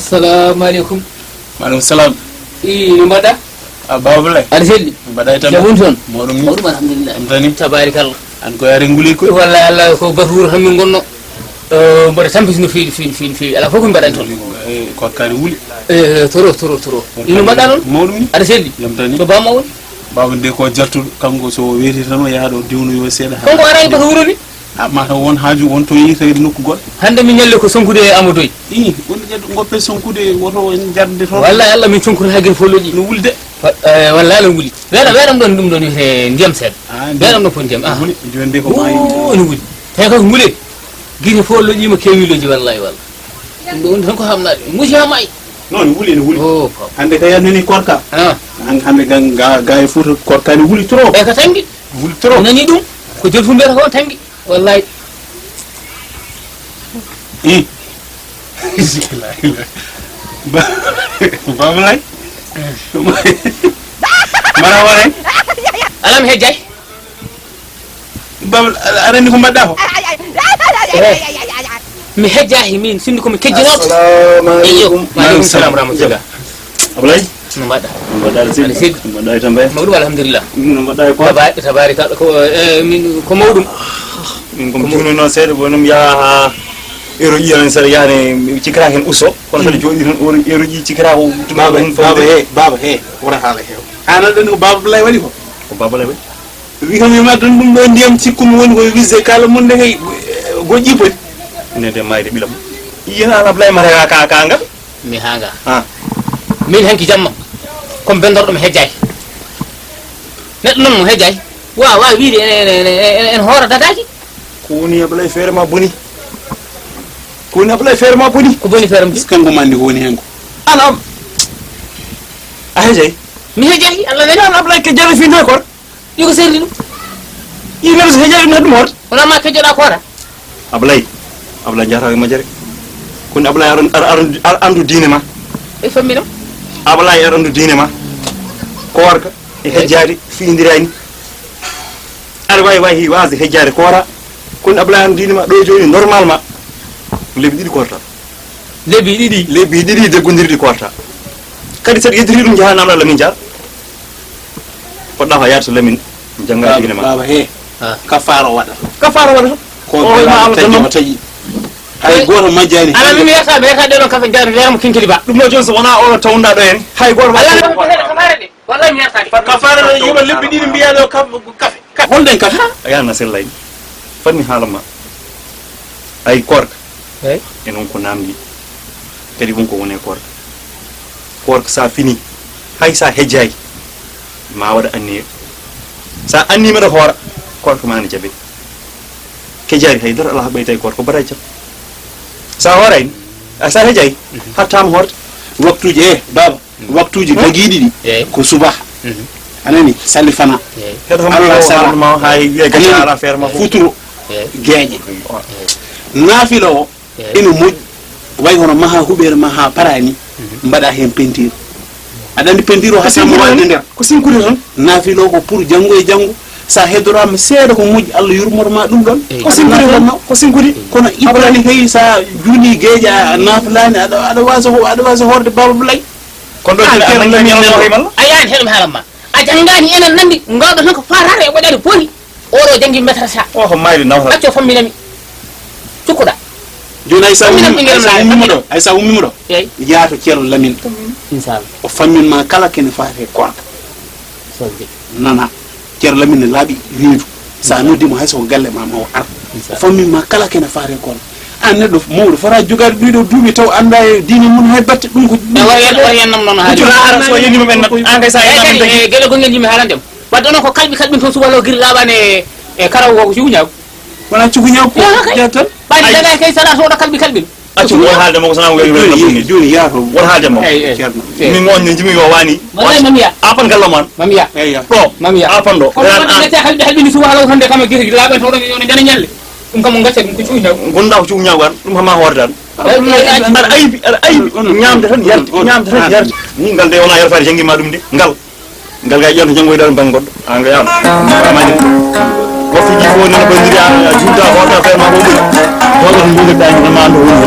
assalamu alaikum. Maaleykum salaam. No mbaɗɗa? Babulay. aɗa selli? Mbaɗɗa tan. Jabun toon? Moɗum alhamdulillah. tani. Tabarikallah. An ko yare nguli ko. Wallahi Allah ko baturu hammin gonno. Mboɗa tampisino fiiɗi ala fof ko mbaɗan toon. Korkani wuli. Toro. No mbaɗɗa noon? Moɗum aɗa selli? jam tani. Ɗo bamma woni? Baba nde ko jartuɗo kanko so weeti tan o yaha ɗo diwno yo seeɗa. Konko arani bato wuro ni? Mata won haaju won to yeyta nokku goɗɗo. Hande min ñalle ko sonkude Amadou y. Wonde ƴeɗɗo goppe sonkude woto en jarde toon. Wallahi Allah min sonkuri ha guel folloji. No wulde. Wallahi Allah wuli. Weeɗam ɗon ɗum ɗon wiyete ndiyam seeɗa. Weeɗam ɗon fo ndiyam. Wuli joni nde ko maayi. No wuli. Tawi koko ngule. Guite folloji ma kewiloji wallahi. Ɗum ɗo woni tan ko hamnade. Musi ha maayi. Non wuli ne wuli. Hande kay annani korka. Hande ga e Fouta korka ne wuli trop. Ka tangi. Wuli trop. Nani ɗum ko jolfu mbiyata ko tangi. Wallahi. Babulay. Mara wonay. Alam hejjay. Babul arani ko mbaɗɗa ko. Mi hejjahi min sindi komi kejjinoɗo. Assalamualaikum. Waaleykum salam rahmatullah. Abulay. No mbaɗɗa? Mbaɗɗa sidi. Mbaɗɗa tambe. Mawɗum alhamdulillah. No mbaɗɗa ko. Tabarika ko min ko mawɗum. Min ko juno non seeɗa bonum yaha ero yiyan sara yani cikra hen usso kono sala jodi tan ero ji cikra ko baba he wora hala hew hanan den ko baba lay wali ko baba lay wali wi kam yima tan dum do ndiyam cikkum woni ko wise kala mun de hay goji poti ne de mayde bilam yiyan ala blay mara ka ngal mi hanga min hanki jamma kom bendordo mi hejjay neddo non mo hejjay wa wiide en hoora dadaki ko woni ablay feere ma boni ko woni ablay feere ma boni ko boni feere mi kanko mandi ko woni hen ko anam a hejjay mi hejjay Allah ne an ablay ke jare fi ndoy ko yugo serli dum yimen so hejjay no dum hort wala ma ke joda ko ra ablay jara ma jare ko ni ablay andu diine ma e famminam ablay andu diine ma ko warka e hejjade fi indirani ar way wazi hejjade ko ra kon ablay andu diine ma do joni normalement lebi didi korta lebi didi de gondirdi korta kadi sad yediri dum jaha namla lamin jar ko dafa yarto lamin janga diine ma baba he kafara wada ko ma Allah tayi hay goto majjani ala mi yata be ka de non kafa jar leem kinkili ba dum no jonso wona o tawnda do en hay goto ala ko kafara de wallahi mi yata kafara yuma lebi didi biya do kafe honden kafe yana sellay fanni halama ay korka enon ko namdi kadi wonko woni korka sa fini hay sa hejjay ma wada anni sa anni meda hora korka ma ni jabe kejari hay dara Allah baytay korka barayta sa horay sa hejjay hatam hort waktuje baba waktuji dagidi di ko subah anani salli fana Allah salama hay gata ala faire ma futuro geeje nafilo ina moj way hono maha hubere maha parani mbada hen peinture adandi peinture o hasamo wande nder ko sinkuri non nafilo ko pour jango e jango sa hedorama seeda ko moj Allah yurmorma dum don ko sinkuri kono ibrani hay sa juni geeja nafilani ada waso horde baba bulay kon do ayani hedum halama a jangani enen nandi ngawdo tan ko farare e wadade boni oro jangi madrasa o ko mayri nawta accio famminami cukkuda joni aysa ummimo ɗo yaato ceerno Lamin inchallah o famminma kala kene faate korka nana ceerno Lamin ne laaɓi riidu sa noddimo hayso ko galle ma o ar o famminma kala kene faate korka an neɗɗo mawɗo fota jogade ɗiɗo duuɓi taw anda e diine mum hay batte ɗum ko yennam noon haali so yennima ɓen an kay sa gueɗe gonguel jimi haalandem wadde onon ko kalɓin toon subalo guiri laaɓane e karaw ko cuguñaw wona cuguñaw ko jattan ɓaɗi daga kay sala soɗo kalɓin accu won haalde mo ko sana joni ya ko won haalde mo min mo on jimi yo wani wallahi mamiya apan gallo man mamiya to mamiya apan do ko ne ta halbe halbe ni suwa law hande kam gese laabe to do ne jana nyalle dum kam ngacce dum ko cuuña gonda ko cuuña wan dum hama hordan ar aybi ñamde tan yar ni ngal de wona yar faade jangi ma dum de ngal ga jonto jangoy dal bangod an ga yam amani ko fi jifo ni ko ndiri a junta horta fe ma ko dum do ko ndiri dañu ma ando woni